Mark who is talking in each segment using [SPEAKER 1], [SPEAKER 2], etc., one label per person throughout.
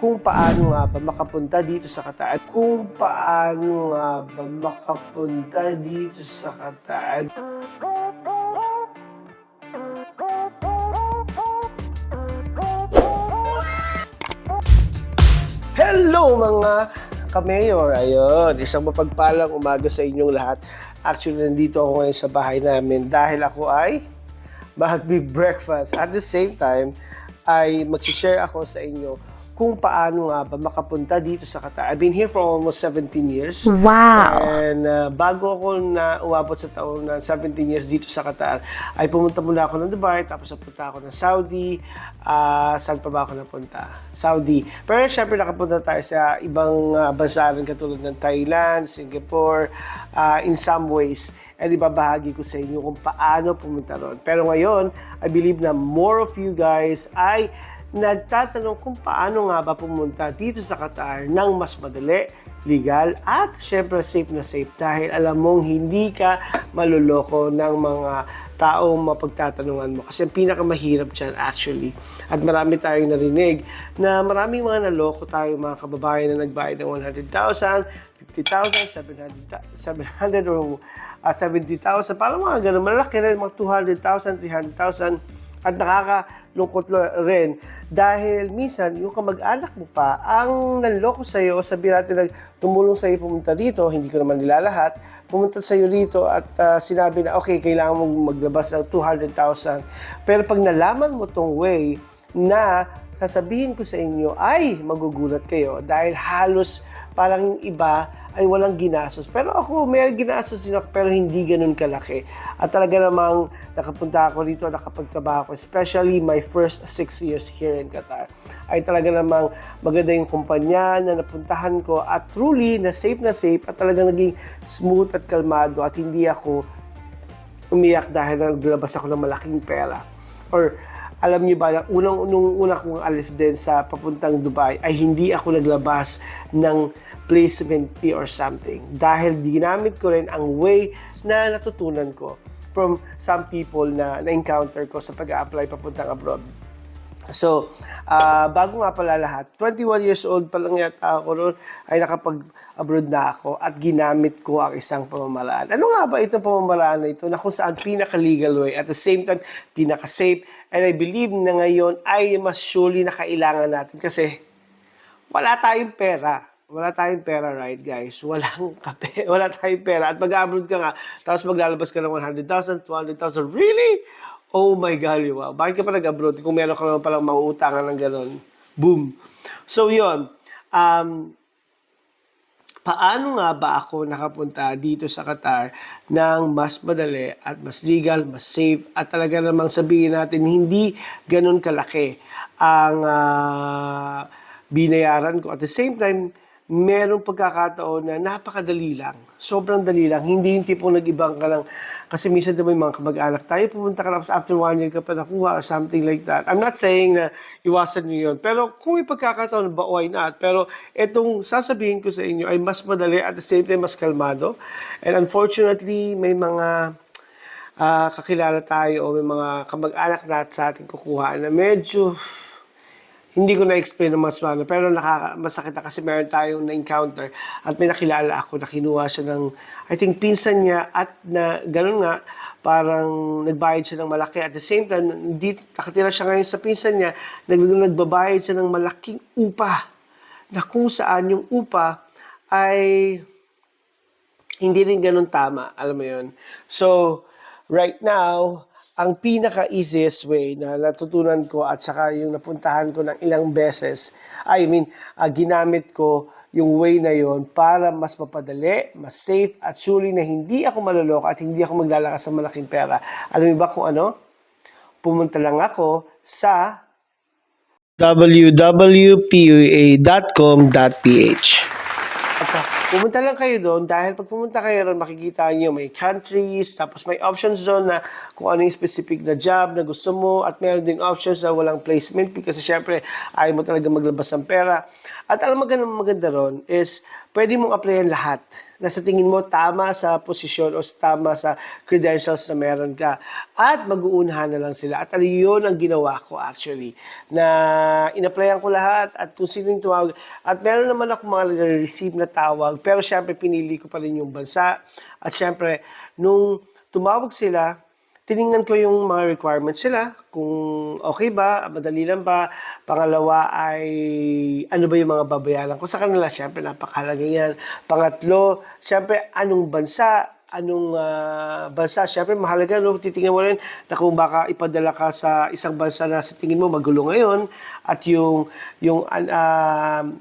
[SPEAKER 1] kung paano nga ba makapunta dito sa Qatar. Kung paano nga ba makapunta dito sa Qatar. Hello mga ka-mayor! Ayun, isang mapagpalang umaga sa inyong lahat. Actually, nandito ako ngayon sa bahay namin dahil ako ay magbi-breakfast. At the same time, ay mag-share ako sa inyo kung paano nga ba makapunta dito sa Qatar. I've been here for almost 17 years.
[SPEAKER 2] Wow!
[SPEAKER 1] And bago ako na umabot sa taon na 17 years dito sa Qatar, ay pumunta muna ako ng Dubai, tapos napunta ako ng Saudi. Saan pa ba ako napunta? Saudi. Pero syempre nakapunta tayo sa ibang bansa rin katulad ng Thailand, Singapore, in some ways. And ibabahagi ko sa inyo kung paano pumunta ron. Pero ngayon, I believe na more of you guys ay nagtatanong kung paano nga ba pumunta dito sa Qatar ng mas madali, legal, at syempre safe na safe dahil alam mong hindi ka maluloko ng mga taong mapagtatanungan mo. Kasi ang pinakamahirap dyan actually, at marami tayong narinig na maraming mga naloko tayo mga kababayan na nagbayad ng 100,000, 50,000, 700 or 70,000, parang mga ganun, malaki rin, mga 200,000, 300,000, at nakakalungkot rin dahil minsan yung kamag-anak mo pa ang nanloko sa iyo, sabihin natin na tumulong sa iyo pumunta dito, hindi ko naman nilalahat, pumunta sa iyo rito at sinabi na okay, kailangan mong maglabas ng 200,000. Pero pag nalaman mo tong way na sasabihin ko sa inyo ay magugulat kayo dahil halos parang yung iba ay walang ginastos. Pero ako, may ginastos din ako pero hindi ganun kalaki. At talaga namang nakapunta ako dito, nakapagtrabaho ako, especially my first 6 years here in Qatar. Ay talaga namang maganda yung kumpanya na napuntahan ko at truly na safe at talagang naging smooth at kalmado at hindi ako umiyak dahil naglabas ako ng malaking pera. Or alam niyo ba, nung una kong alis din sa papuntang Dubai ay hindi ako naglabas ng placement fee or something dahil ginamit ko rin ang way na natutunan ko from some people na na-encounter ko sa pag-a-apply papuntang abroad. So, bago nga pala lahat, 21 years old pa lang yata ako noon ay nakapag-abroad na ako at ginamit ko ang isang pamamaraan. Ano nga ba itong pamamaraan na ito na kung saan pinaka-legal way at the same time pinaka-safe, and I believe na ngayon ay mas surely na kailangan natin kasi wala tayong pera. Wala tayong pera, right guys? Walang kape, wala tayong pera. At mag-abroad ka nga, tapos maglalabas ka ng 100,000, 200,000. Really? Oh my God, wow. Bakit ka pa nag-abroad? Kung meron ka naman palang mauutangan ng gano'n. Boom. So, yun. Paano nga ba ako nakapunta dito sa Qatar ng mas madali at mas legal, mas safe, at talaga namang sabihin natin hindi ganun kalaki ang binayaran ko. At the same time, merong pagkakataon na napakadali lang. Sobrang dali lang. Hindi yung tipong nag-ibang ka lang. Kasi minsan may mga kamag-anak tayo, pumunta ka tapos after 1 year ka pa nakuha or something like that. I'm not saying na iwasan nyo yun. Pero kung may pagkakataon, why not? Pero itong sasabihin ko sa inyo ay mas madali at the same time mas kalmado. And unfortunately, may mga kakilala tayo o may mga kamag-anak natin sa ating kukuha na medyo hindi ko na-explain ng mas ano, pero masakit na kasi meron tayong na-encounter at may nakilala ako na kinuha siya ng, I think, pinsan niya at na gano'n nga, parang nagbayad siya ng malaki. At the same time, nakatira siya ngayon sa pinsan niya, nagbabayad siya ng malaking upa na kung saan yung upa ay hindi rin gano'n tama, alam mo yun. So, right now, ang pinaka-easiest way na natutunan ko at saka yung napuntahan ko ng ilang beses, ginamit ko yung way na yon para mas mapadali, mas safe, at surely na hindi ako maluloko at hindi ako maglalakas ng malaking pera. Alam mo ba kung ano? Pumunta lang ako sa www.pua.com.ph. Pumunta lang kayo doon dahil pag pumunta kayo doon, makikita nyo may countries, tapos may options doon na kung ano yung specific na job na gusto mo, at meron ding options na walang placement fee kasi syempre ayaw mo talaga maglabas ng pera. At alam mo maganda ron is pwede mong applyan lahat. na sa tingin mo tama sa posisyon o tama sa credentials na meron ka. At mag-uunahan na lang sila. At yun ang ginawa ko actually. Na in-applyan ko lahat at kung sino yung tumawag. At meron naman ako mga receive na tawag. Pero syempre pinili ko pa rin yung bansa. At syempre, nung tumawag sila, tiningnan ko yung mga requirements sila, kung okay ba, madali lang ba. Pangalawa ay ano ba yung mga babayaran ko sa kanila. Siyempre, napakahalaga yan. Pangatlo, siyempre, anong bansa, siyempre mahalaga, no? Titingnan mo rin na kung baka ipadala ka sa isang bansa na sa tingin mo magulo ngayon at yung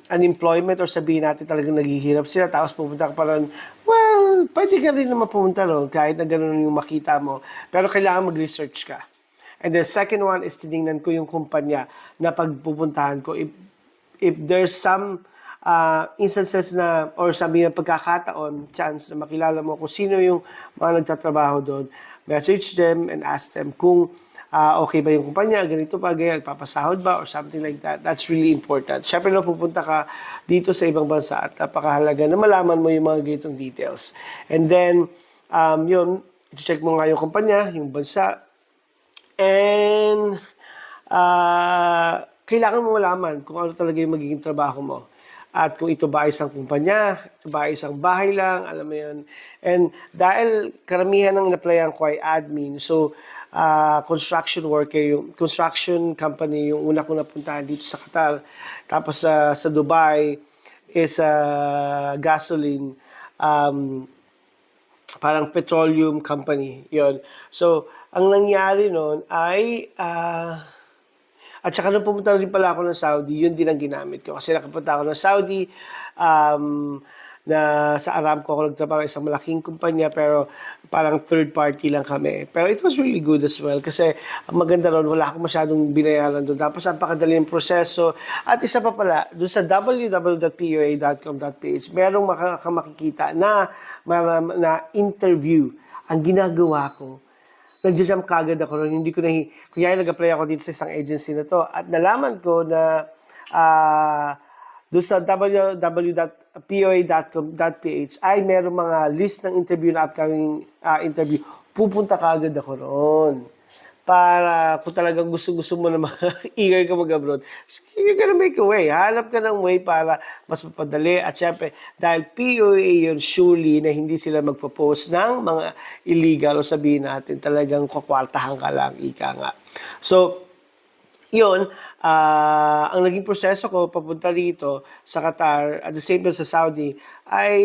[SPEAKER 1] unemployment or sabihin natin talagang naghihirap sila tapos pupunta ka pa rin, well, pwede ka rin naman pumunta ron kahit na gano'n yung makita mo. Pero kailangan mag-research ka. And the second one is tinignan ko yung kumpanya na pagpupuntahan ko. If there's some instances na or sabi ng pagkakataon, chance na makilala mo kung sino yung mga nagtatrabaho doon, message them and ask them kung okay ba yung kumpanya, ganito pa, ganyan, papasahod ba or something like that. That's really important. Siyempre na pupunta ka dito sa ibang bansa at napakahalaga na malaman mo yung mga ganitong details. And then, yun, i-check mo nga yung kumpanya, yung bansa, and kailangan mo malaman kung ano talaga yung magiging trabaho mo. At kung ito ba ay isang kumpanya, ito ba ay isang bahay lang, alam mo yun. And dahil karamihan ng in-applyan ko ay admin, so construction worker, yung construction company, yung una kong napuntahan dito sa Qatar. Tapos sa Dubai is gasoline, parang petroleum company. Yun. So, ang nangyari noon ay at saka nung pumunta rin pala ako ng Saudi, yun din ang ginamit ko. Kasi nakapunta ako ng Saudi, na sa Aramco ako nagtrabaho isang malaking kumpanya, pero parang third party lang kami. Pero it was really good as well. Kasi ang maganda ron, wala akong masyadong binayaran doon. Tapos ang pakadali yung proseso. At isa pa pala, doon sa www.poa.com.ph, merong makikita na interview. Ang ginagawa ko, nag-jump kagad ako ron. Hindi ko kunyari nag-apply ako dito sa isang agency na to. At nalaman ko na doon sa www.poa.com.ph ay merong mga list ng interview na upcoming interview. Pupunta kagad ako ron. Para kung talagang gusto mo na eager ka mag-abroad, you're gonna make a way. Hanap ka ng way para mas mapadali. At syempre, dahil POA yun, surely na hindi sila magpo-post ng mga illegal o sabihin natin talagang kukwartahan ka lang, ika nga. So, yun, ang naging proseso ko papunta rito sa Qatar, at the same time sa Saudi, ay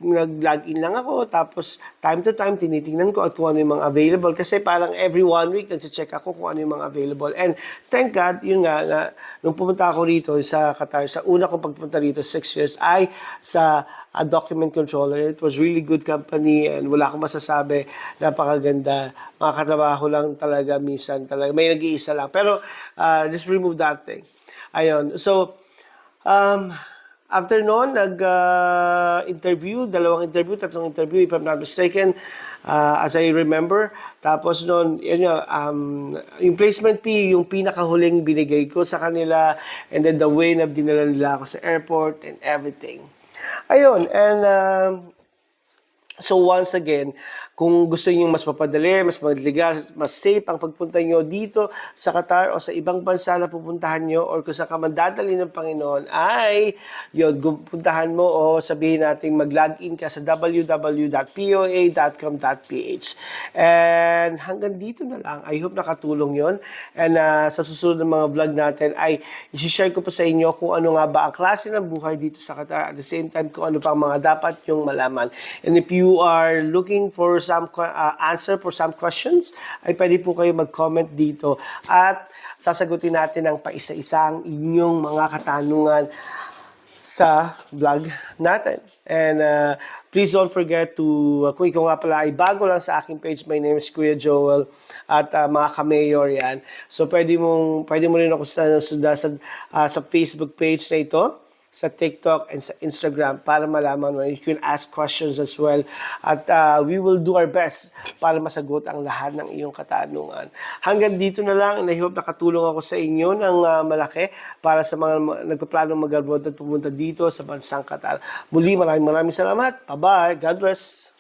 [SPEAKER 1] nag-login lang ako. Tapos, time to time, tinitingnan ko at kung ano yung mga available. Kasi parang every 1 week, nag-check ako kung ano yung mga available. And thank God, yun nga, nung pumunta ako rito sa Qatar, sa una kong pagpunta rito, 6 years, ay sa document controller. It was really good company and wala akong masasabi. Napakaganda. Mga katrabaho lang talaga, minsan talaga. May nag-iisa lang. Pero, just remove that thing. Ayun. So, after noon, nag-interview, 2 interview, 3 interview, if I'm not mistaken, as I remember. Tapos noon, yun yung placement fee, yung pinakahuling binigay ko sa kanila, and then the way na dinala nila ako sa airport and everything. Ayun, and so once again, kung gusto niyo mas mapadali, mas madaligan, mas safe ang pagpunta niyo dito sa Qatar o sa ibang bansa na pupuntahan niyo or kung saan ka man dadali ng Panginoon, ay yun, puntahan mo o sabihin natin mag-login ka sa www.poa.com.ph. And hanggang dito na lang. I hope nakatulong yon. And sa susunod ng mga vlog natin ay i-share ko pa sa inyo kung ano nga ba ang klase ng buhay dito sa Qatar. At the same time, kung ano pa ang mga dapat yung malaman. And if you are looking for some answer for some questions, ay pwede po kayo mag-comment dito at sasagutin natin ang paisa-isang inyong mga katanungan sa vlog natin. And please don't forget to, kung ikaw nga pala ay bago lang sa aking page, my name is Kuya Joel at mga ka-mayor yan. So pwede mo rin ako sa Facebook page na ito. sa TikTok and sa Instagram para malaman mo. You can ask questions as well. At we will do our best para masagot ang lahat ng iyong katanungan. Hanggang dito na lang. I hope nakatulong ako sa inyo ng malaki para sa mga nagpaplano mag-abroad at pumunta dito sa bansang Qatar. Muli, maraming salamat. Bye-bye. God bless.